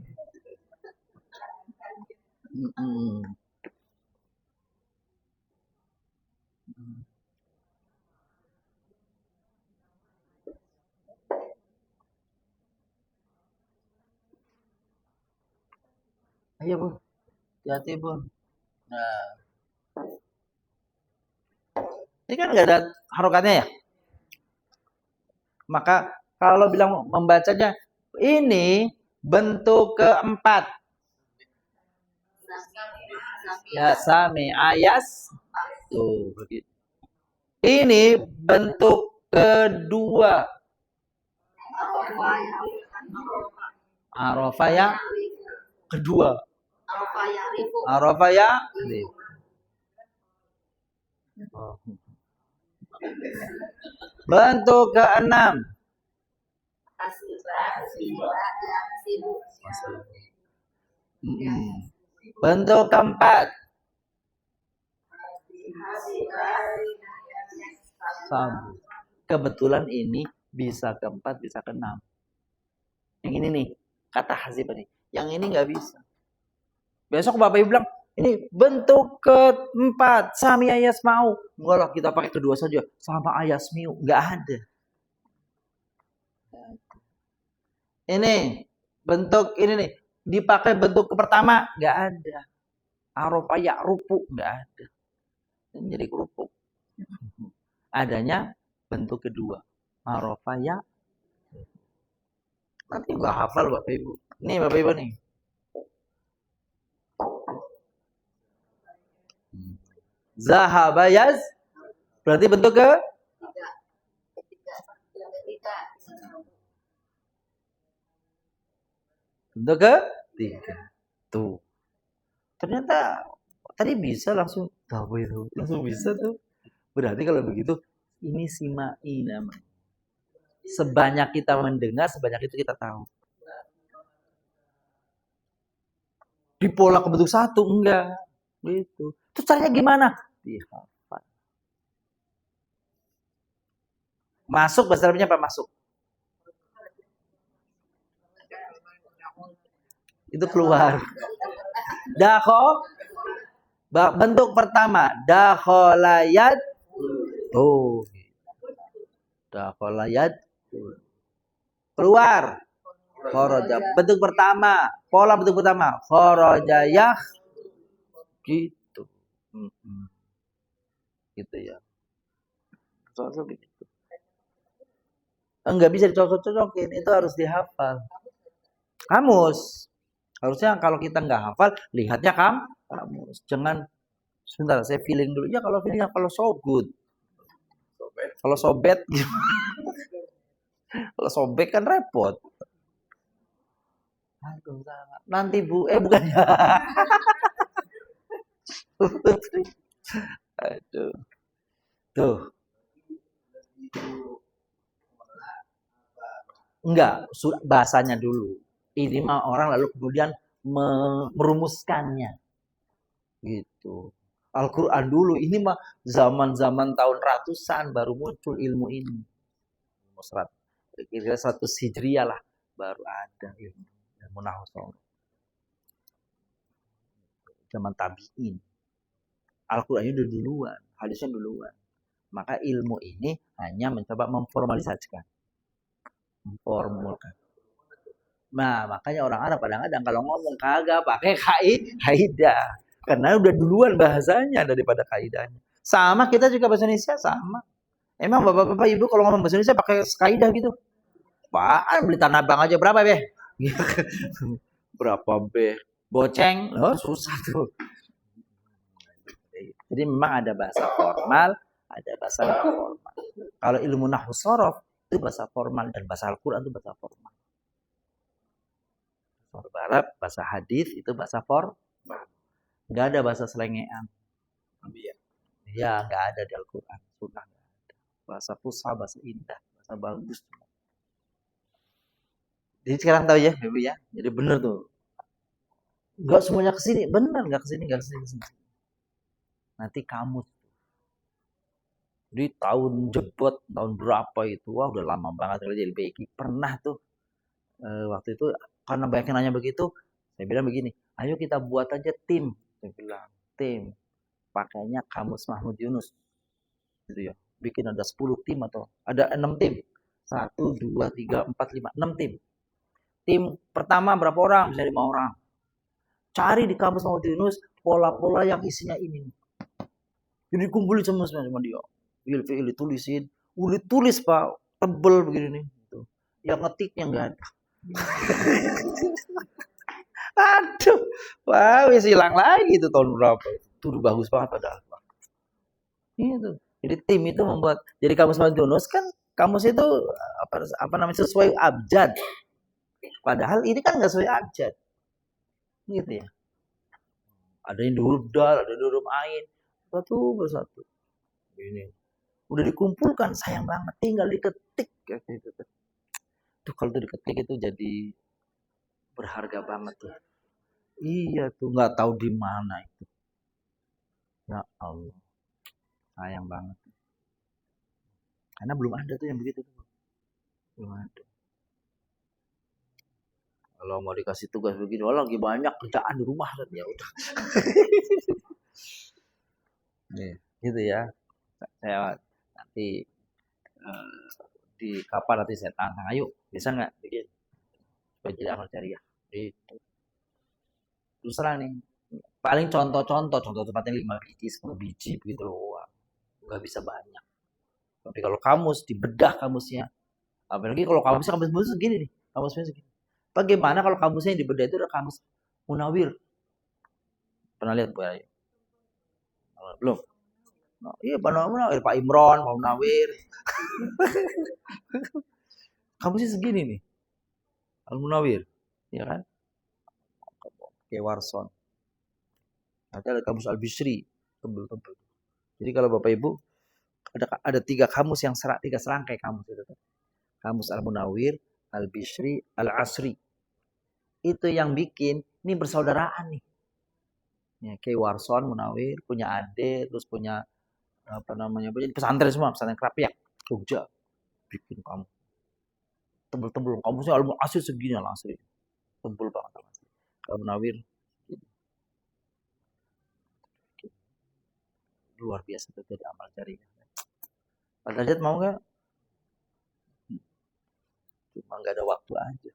Ayo Bu, hati-hati Bu. Nah, ini kan nggak ada harokatnya ya. Maka kalau bilang membacanya ini bentuk keempat. Ya sami ayas tuh begitu. Ini bentuk kedua. Arafaya kedua. Arafaya. Bentuk keenam. Bentuk keempat. Sabu. Kebetulan ini bisa keempat, bisa keenam. Yang ini nih, kata hazib nih. Yang ini nggak bisa. Besok Bapak Ibu bilang, ini bentuk keempat, sami ayas mau. Enggak lah, kita pakai kedua saja. Sama ayas miu. Nggak ada. Ini bentuk ini nih. Dipakai bentuk pertama. Nggak ada. Arofaya rupu. Nggak ada. Ini jadi kerupuk. Adanya bentuk kedua. Arofaya. Nanti nggak hafal Bapak Ibu. Nih Bapak Ibu nih. Zahabayaz berarti bentuk ke bentuk ke tiga. Tuh. Ternyata tadi bisa langsung tahu itu. Langsung bisa tuh. Berarti kalau begitu ini simai namanya. Sebanyak kita mendengar, sebanyak itu kita tahu. Di pola ke bentuk satu enggak. Gitu. Terus caranya gimana? Dihafal. Masuk bahasa Arabnya apa masuk? Itu keluar. Dakho bentuk pertama dakholayat tuh. Dakholayat keluar. Kharaja bentuk pertama, pola bentuk pertama kharaja yah gitu. Gitu ya. Soal begitu. Enggak bisa dicocok-cocokin, itu harus dihafal. Kamus. Harusnya kalau kita nggak hafal, lihatnya kamus. Jangan sebentar, saya feeling dulu. Ya kalau feeling, kalau so good. Kalau sobet gimana? Kalau sobek kan repot. Aduh, nanti Bu, bukan ya. Aduh. Tuh. Enggak, bahasanya dulu. Ini mah orang lalu kemudian merumuskannya. Gitu. Al-Quran dulu, ini mah zaman-zaman tahun ratusan baru muncul ilmu ini. Kira-kira 100 Hijriah lah baru ada ilmu nahwu soraf. Zaman tabi'in. Al-Quran udah duluan, hadisnya duluan. Maka ilmu ini hanya mencoba memformalisasikan. Memformulkan. Nah, makanya orang Arab kadang-kadang kalau ngomong kagak pakai kaidah. Karena udah duluan bahasanya daripada kaidahnya. Sama kita juga bahasa Indonesia sama. Emang bapak-bapak ibu kalau ngomong bahasa Indonesia pakai kaidah gitu? Apaan beli tanah abang aja berapa be? Berapa be? Goceng? Oh susah tuh. Jadi memang ada bahasa formal, ada bahasa non formal. Kalau ilmu nahwu shorof itu bahasa formal dan bahasa Al-Quran itu bahasa formal. Bahasa Arab, bahasa hadis itu bahasa formal. Nggak ada bahasa selengean. Ya, nggak ada di Al-Quran. Sunnah nggak ada. Bahasa fusha, bahasa indah, bahasa bagus. Jadi sekarang tahu ya, Ibu ya. Jadi benar tuh. Nggak semuanya ke sini, benar nggak ke sini, nggak ke sini, ke sini. Nanti kamus. Jadi tahun jebot, tahun berapa itu, wah udah lama banget kalau jadi BI. Pernah tuh waktu itu karena banyak yang nanya begitu, saya bilang begini, ayo kita buat aja tim. Saya bilang, tim. Pakainya Kamus Mahmud Yunus. Gitu ya. Bikin ada 10 tim atau ada 6 tim. 1, 2, 3, 4, 5, 6 tim. Tim pertama berapa orang? Bisa 5 orang. Cari di Kamus Mahmud Yunus pola-pola yang isinya ini. Jadi kumpulin sama dia. Fiil ditulisin. Udah tulis Pak, tebel begini nih. Gitu. Yang ngetiknya enggak ada. Aduh, wah wis hilang lagi itu tahun berapa. Itu udah bagus banget padahal. Itu. Jadi tim itu membuat. Jadi Kamus Mahmud Yunus kan kamus itu apa namanya sesuai abjad. Padahal ini kan nggak sesuai abjad. Gitu ya. Ada yang di huruf dal, ada yang di huruf ain. Satu persatu. Ini. Udah dikumpulkan, sayang banget. Tinggal diketik. Gitu. Tuh kalau itu diketik itu jadi berharga banget tuh. Iya tuh, nggak tahu di mana itu. Ya Allah. Sayang banget. Karena belum ada tuh yang begitu tuh. Belum ada. Kalau mau dikasih tugas begini, oh lagi banyak kerjaan di rumah kan ya udah. Nih, gitu ya. Saya nanti di kapan nanti saya tantang, ayo bisa nggak bikin supaya jadi amal jariah. Itu. Terus terang nih, paling contoh tempatnya 5 biji, 10 biji begitu loh. Nggak bisa banyak. Tapi kalau kamus dibedah kamusnya, apalagi kalau kamus segini nih, kamusnya segini. Bagaimana kalau kamusnya yang dibedah itu ada kamus Munawir? Pernah lihat Bu Ayu? Belum? Nah, iya Pak Munawir, Pak Imron, Pak Munawir. Kamusnya segini nih. Al Munawir, ya kan? Kayak Warson. Nanti ada kamus Al Bishri, tebel-tebel. Jadi kalau Bapak Ibu ada 3 kamus yang 3 serangkai kamus itu. Kamus Al Munawir, Al Bishri, Al Asri. Itu yang bikin ini bersaudaraan nih. Ya, kayak Warson, Munawir, punya Ade, terus punya apa namanya, punya pesantren semua, pesantren Krapiak, Jogja, bikin kamu tebel-tebel, kamusnya Al Asri segini lah asli, tebel banget asli. Kalau Munawir luar biasa itu jadi amal jariah. Pak Derajat mau nggak? Cuma nggak ada waktu aja.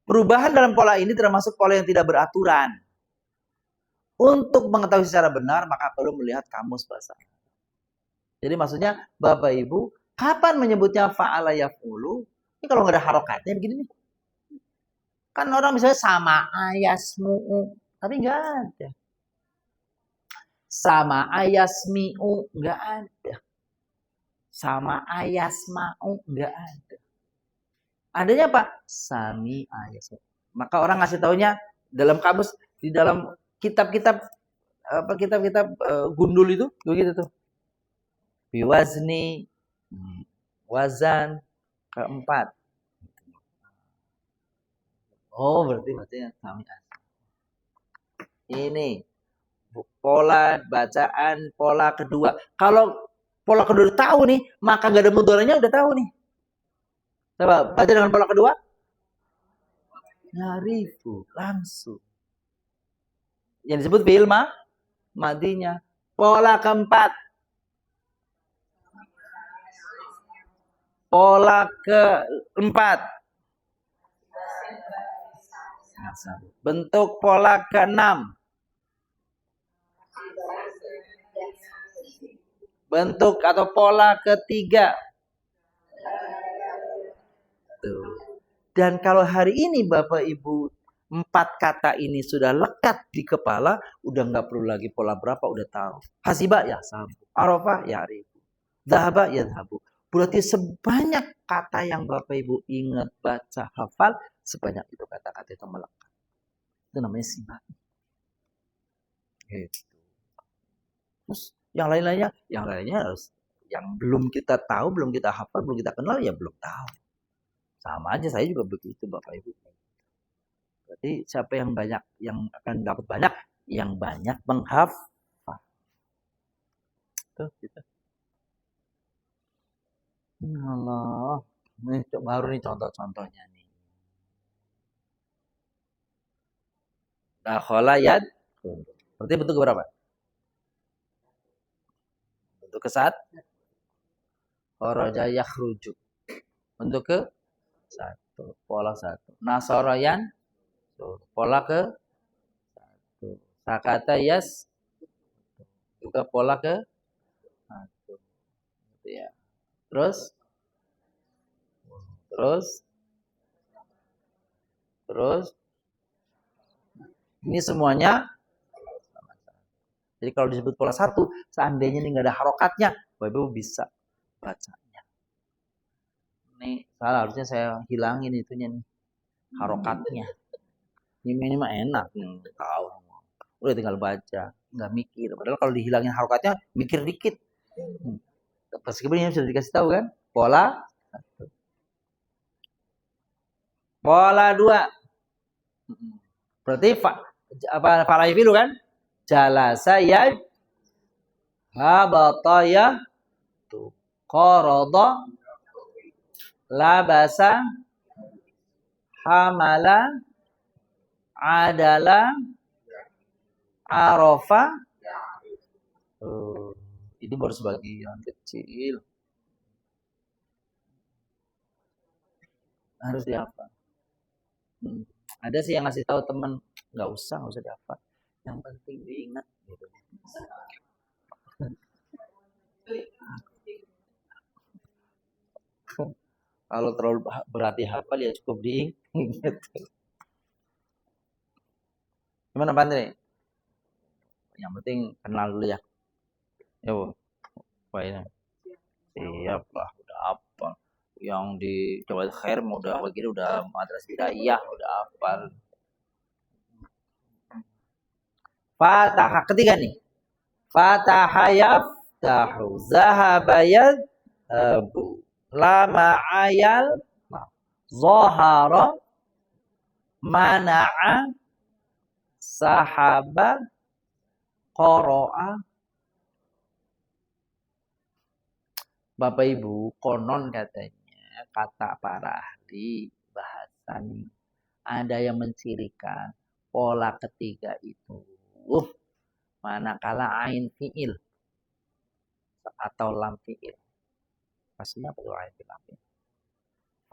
Perubahan dalam pola ini termasuk pola yang tidak beraturan. Untuk mengetahui secara benar, maka perlu melihat kamus bahasa. Jadi maksudnya, Bapak Ibu, kapan menyebutnya fa'ala yaf'ulu? Ini kalau nggak ada harokatnya begini nih. Kan orang misalnya sama ayasmu'u, tapi nggak ada. Sama ayasmi'u, nggak ada. Sama ayasma'u, nggak ada. Adanya apa? Sami ayasmu. Maka orang ngasih taunya dalam kamus, di dalam kitab-kitab apa kitab-kitab gundul itu begitu tuh. Biwazni, wazan keempat. Oh, berarti sami ayasmu. Ini pola bacaan pola kedua. Kalau pola kedua udah tahu nih, maka nggak ada mudoranya udah tahu nih. Coba baca dengan pola kedua. Yarifu langsung. Yang disebut fi'il madinya. Pola keempat. Pola keempat. Bentuk pola keenam. Bentuk atau pola ketiga. Dan kalau hari ini Bapak Ibu 4 kata ini sudah lekat di kepala, udah nggak perlu lagi pola berapa, udah tahu. Hasiba ya sabu, arafah ya ribu, dhahaba ya dhahabu. Berarti sebanyak kata yang Bapak Ibu ingat, baca, hafal, sebanyak itu kata-kata itu melekat. Itu namanya sibah. Gitu. Terus yang lain-lainnya harus yang belum kita tahu, belum kita hafal, belum kita kenal ya belum tahu. Sama aja saya juga begitu Bapak Ibu. Berarti siapa yang banyak, yang akan dapat banyak, yang banyak menghafal. Tuh, gitu. Allah. Ini baru nih contoh-contohnya nih. Dakhala yad. Berarti bentuk berapa? Bentuk ke saat. Kharaja yakhruju. Bentuk ke satu. Pola satu. Nasarayan. Pola ke satu. Sakata yas. Juga pola ke satu. Gitu ya. Terus ini semuanya. Jadi kalau disebut pola satu, seandainya ini nggak ada harokatnya, Bapak bisa bacanya. Ini salah, harusnya saya hilangin itunya nih, harokatnya. Ini mah enak, tahu. Udah tinggal baca, nggak mikir. Padahal kalau dihilangin harokatnya, mikir dikit. Meskipun ini sudah dikasih tahu kan, pola satu. Pola dua. Berarti apa fa'ala yafilu kan? Jalasa ya habata ya qarada labasa hamala adala arafa. Ini baru sebagian kecil. Harus dihafal. Ada sih yang ngasih tahu teman, nggak usah dihafal. Yang penting diingat. Gitu. Kalau terlalu berarti hafal ya cukup diingat. Gimana Pak Andre? Yang penting kenal dulu ya. Yo, Pak ini. Siap lah, udah apa? Yang di Jawa Khair udah begini, udah madrasah hidayah, udah hafal. Fatah ketiga nih. Fatah yaftahu, zahaba yadhabu, lama ayal, zahara, mana'a, sahaba, qara'a. Bapak Ibu, konon katanya kata para ahli bahasa nih, ada yang mencirikan pola ketiga itu manakala ain fiil atau lam fiil. Pastinya perlu ain fiil lam fiil.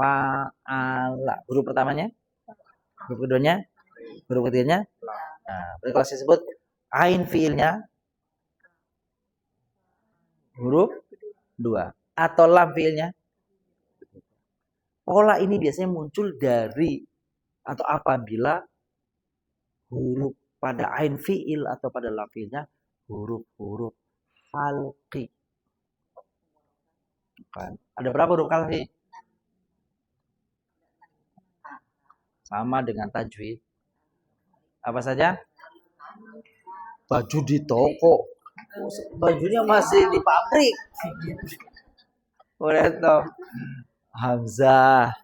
Fa'ala, huruf pertamanya, huruf keduanya, huruf ketiganya. Nah, kalau saya sebut ain fiilnya huruf 2 atau lam fiilnya. Pola ini biasanya muncul dari atau apabila huruf pada ain fiil atau pada lam fiilnya huruf-huruf halqi. Kan? Ada berapa huruf halqi? Sama dengan tajwid. Apa saja? Baju di toko. Bajunya masih di pabrik. Udah toh. Hamzah,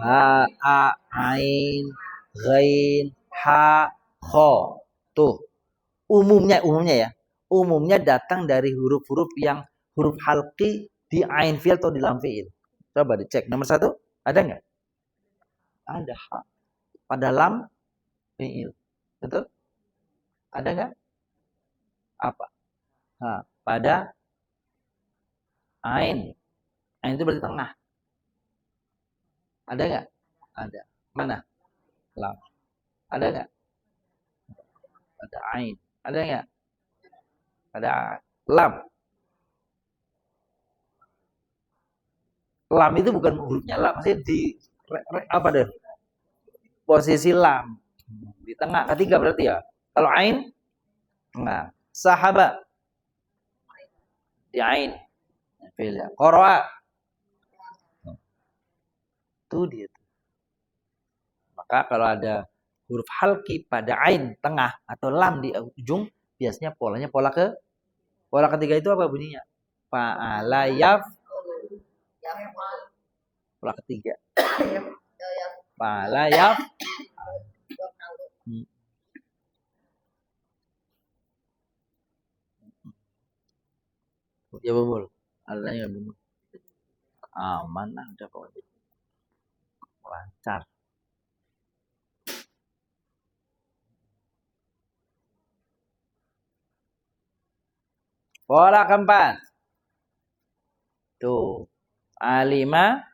ha, a, ain, ghain, ha, kho. Tuh. Umumnya ya. Umumnya datang dari huruf-huruf yang huruf halqi di ain fiil atau di lam fiil. Coba dicek. Nomor 1, ada nggak? Ada ha. Pada lam fiil. Betul? Ada nggak? Apa? Ha. Pada ain. Ain itu berarti tengah. Ada nggak? Ada. Mana? Lam. Ada nggak? Ada ain. Ada nggak? Ada lam. Lam itu bukan hurufnya lam, masih di apa deh? Posisi lam. Di tengah, ketiga berarti ya. Kalau ain, nah, sahabat di ain. Qara'a. Itu dia. Maka kalau ada huruf halqi pada ain tengah atau lam di ujung, biasanya polanya pola ketiga itu apa bunyinya? Fa'ala yaf. Pola ketiga. Fa'ala yaf. Ya betul. Adanya ya betul. Aman lah udah pokoknya. Lancar. Pola keempat. Tuh. Alima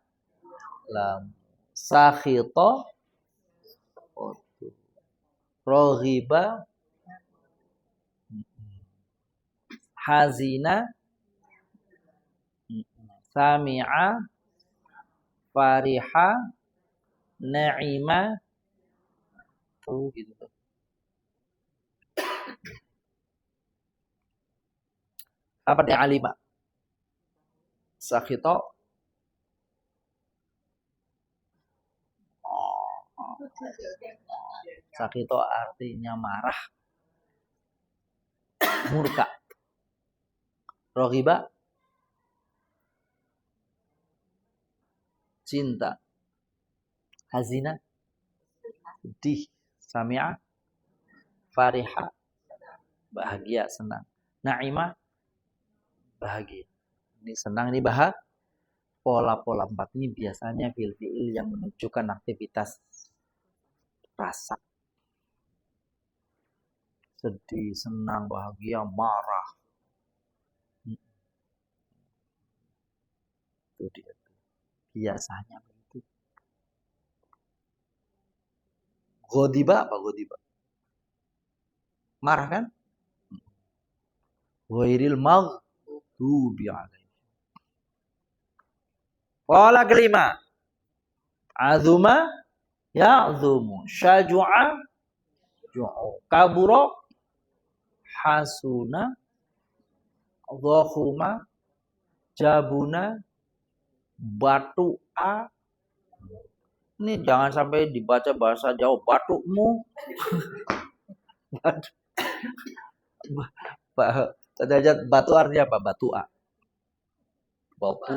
lam sakhito rohiba hazina sami'a fariha na'ima tuh gitu tuh. Apa dia alima? Sakhito Sakhito artinya marah, murka. Rohiba cinta. Hazina sedih. Sami'a fariha bahagia, senang. Na'ima bahagia. Ini senang, ini bahagia. Pola-pola 4 ini biasanya fiil-fiil yang menunjukkan aktivitas rasa. Sedih, senang, bahagia, marah. Itu dia. Biasanya begitu. Godiba apa godiba? Marah kan? Ghairil maghdubi alaihim. Pola kelima. Azuma ya'zumu. Syaju'a ju'u. Kabura hasuna. Dhahuma jabuna batu'a. Ini jangan sampai dibaca bahasa Jawa batukmu. Batu artinya apa? Batu'a. Batu.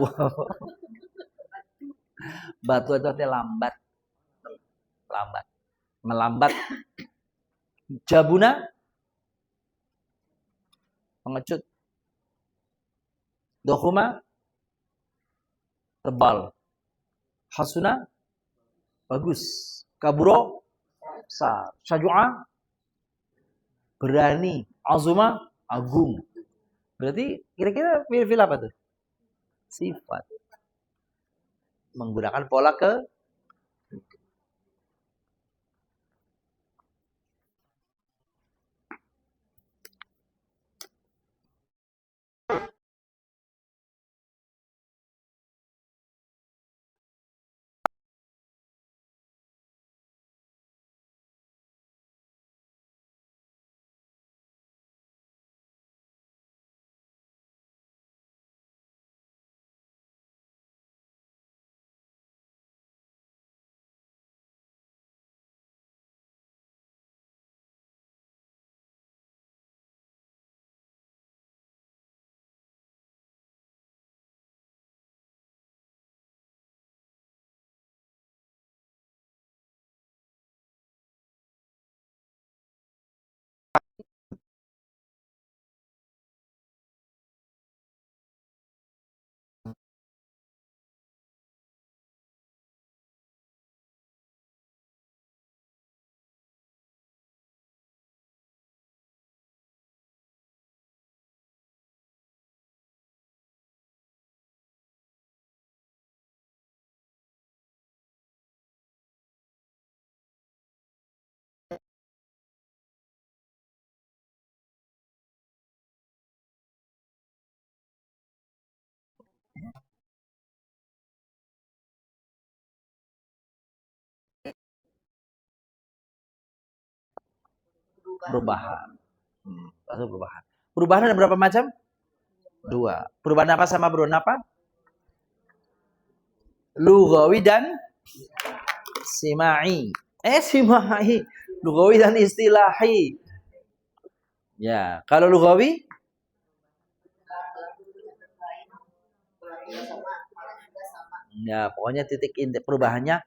Batu itu artinya lambat. Lambat. Melambat. Jabuna pengecut. Dohuma tebal. Hasuna bagus. Kaburo besar. Syajua berani. Azuma agung. Berarti kira-kira fil apa tuh? Sifat. Menggunakan pola ke perubahan. Atau perubahan. Perubahan ada berapa macam? 2. Perubahan apa sama perubahan apa? Lughawi dan simai. Simai. Lughawi dan istilahi. Ya, kalau lughawi ya, pokoknya titik inti perubahannya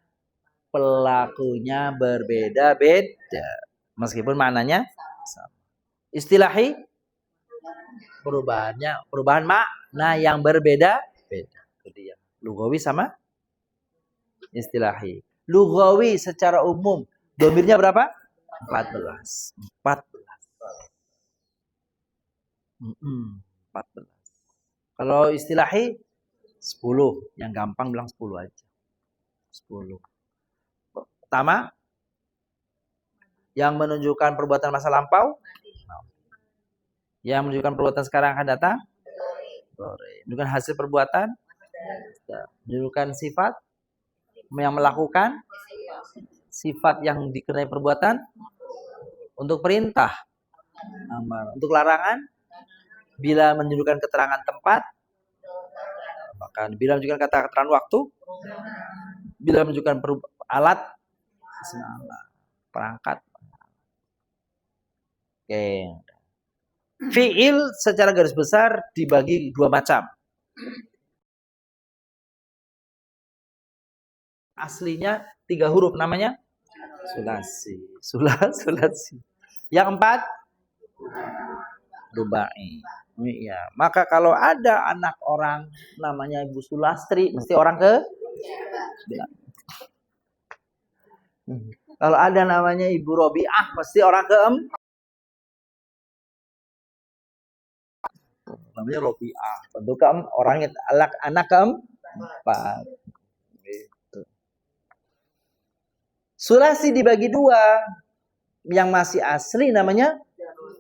pelakunya berbeda-beda meskipun maknanya sama. Istilahi perubahan Nah, yang berbeda beda. Jadi ya, lugawi sama istilahi. Lugawi secara umum domirnya berapa? 14. 14. 14. Kalau istilahi 10. Yang gampang bilang 10 aja. 10. Pertama, yang menunjukkan perbuatan masa lampau. Yang menunjukkan perbuatan sekarang akan datang. Menunjukkan hasil perbuatan. Menunjukkan sifat yang melakukan. Sifat yang dikenai perbuatan. Untuk perintah. Untuk larangan. Bila menunjukkan keterangan tempat. Bahkan bila menunjukkan kata keterangan waktu. Bila menunjukkan alat. Perangkat. Oke. Fi'il secara garis besar dibagi dua macam. Aslinya 3 huruf namanya sulasi. Sulasi. Yang 4 rubai. Ya. Maka kalau ada anak orang namanya Ibu Sulastri, mesti orang ke. Kalau ada namanya Ibu Robiah, mesti orang ke. Namanya Robiah. Tentu orangnya anak keempat. Gitu. Sulasi dibagi 2. Yang masih asli namanya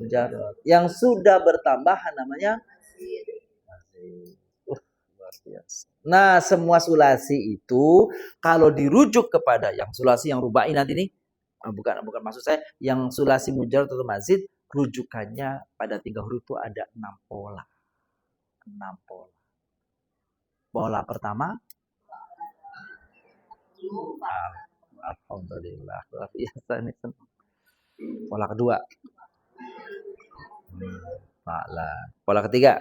jarod. Yang sudah bertambahan namanya luar biasa. Nah, semua sulasi itu kalau dirujuk kepada yang sulasi yang rubai nanti nih, bukan maksud saya, yang sulasi mujarrad atau mazid, rujukannya pada 3 huruf itu ada 6 pola. 6 pola. Pola pertama, alhamdulillah, luar biasa nih. Pola kedua, pola ketiga,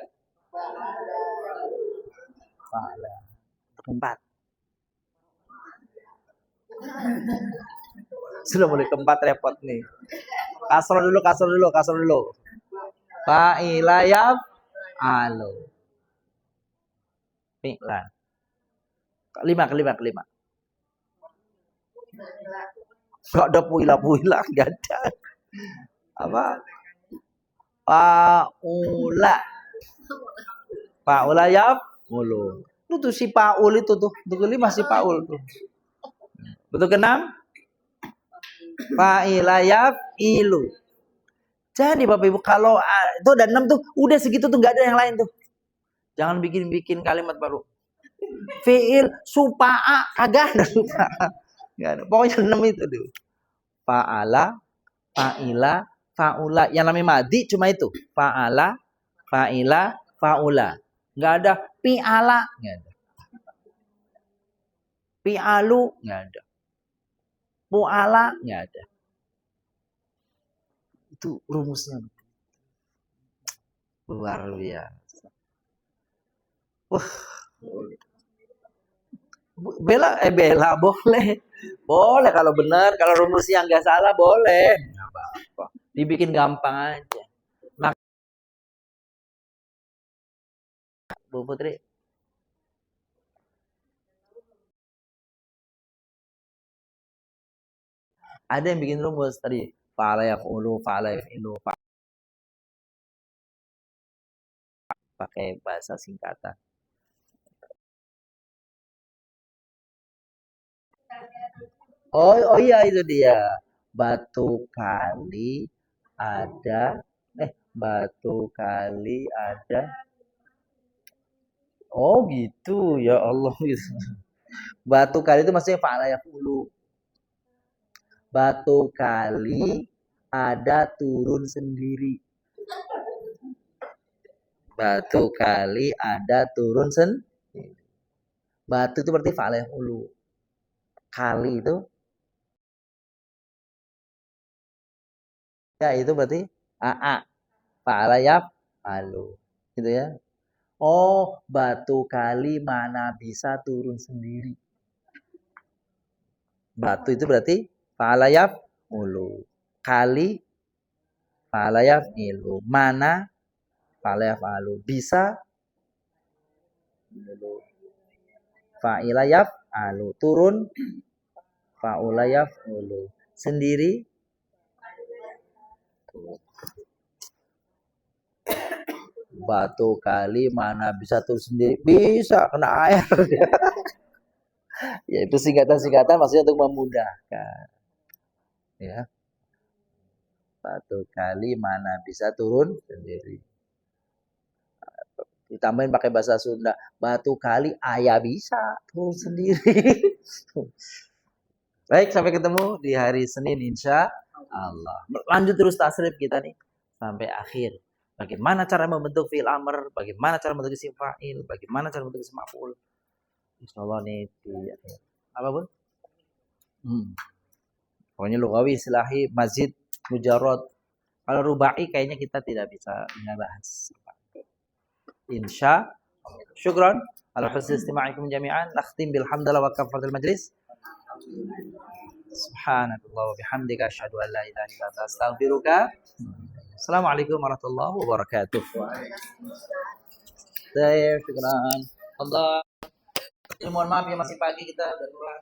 keempat. Sudah mulai keempat repot nih. Kasro dulu. Fa'ilayab alo. Fi'lan. Kelima. Gak ada puila, gak ada. Apa? Paula yab mulu. Itu tuh si Paul itu tuh. Itu kelima si Paul tuh. Betul keenam? Fa'ilayab ilu. Jadi Bapak Ibu kalau itu ada 6 tuh, udah segitu tuh, nggak ada yang lain tuh. Jangan bikin kalimat baru. Fi'il supa'a kagak ada supa'a. Enggak ada. Pokoknya 6 itu tuh. Fa'ala, fa'ila, fa'ula. Yang namanya madi cuma itu. Fa'ala, fa'ila, fa'ula. Enggak ada pi'ala, enggak ada. Pi'alu, enggak ada. Pu'ala, enggak ada. Itu rumusnya. Luar biasa. Bela boleh. Boleh kalau benar, kalau rumusnya nggak salah boleh. Nggak apa-apa. Dibikin gampang aja. Bu Putri. Ada yang bikin rumus tadi. Fa'ala yaf'ulu, fa'ala yaf'ilu, pakai bahasa singkatan. Oh iya itu dia. Batu kali ada Oh gitu ya Allah. Batu kali itu maksudnya fa'ala yaf'ulu. Batu kali ada turun sendiri. Batu kali ada turun sendiri. Batu itu berarti fa'ala yaf'ulu. Kali itu ya itu berarti fa'ala yaf'alu. Gitu ya. Oh, batu kali mana bisa turun sendiri. Batu itu berarti fa'ala yaf'ulu. Kali fa'ala yaf'ilu. Mana fa'ala yaf'alu. Bisa Fa'ila yaf'alu. Turun fa'ula yaf'ulu. Sendiri batu kali mana bisa turun sendiri? Bisa kena air. Ya itu singkatan-singkatan maksudnya untuk memudahkan. Ya. Batu kali mana bisa turun sendiri. Ditambahin pakai bahasa Sunda. Batu kali ayah bisa turun sendiri. Baik, sampai ketemu di hari Senin insya Allah. Lanjut terus tasrif kita nih sampai akhir. Bagaimana cara membentuk fi'il amr, bagaimana cara membentuk isim fa'il, bagaimana cara membentuk isim maf'ul. Insyaallah nih di akhir. Apa pun? Pokoknya lugawi, istilahi, mazid, mujarrad. Kalau rubai kayaknya kita tidak bisa bahas. Insya Allah. Syukran ala husni istima'ikum jami'an. Nakhtim bilhamdalillah wa kafaratil majlis. Subhanakallah wa bihamdika asyhadu an la ilaha illa anta astaghfiruka. Assalamualaikum warahmatullahi wabarakatuh. Saya syukran. Allah. Mohon maaf ya masih pagi kita udah telat.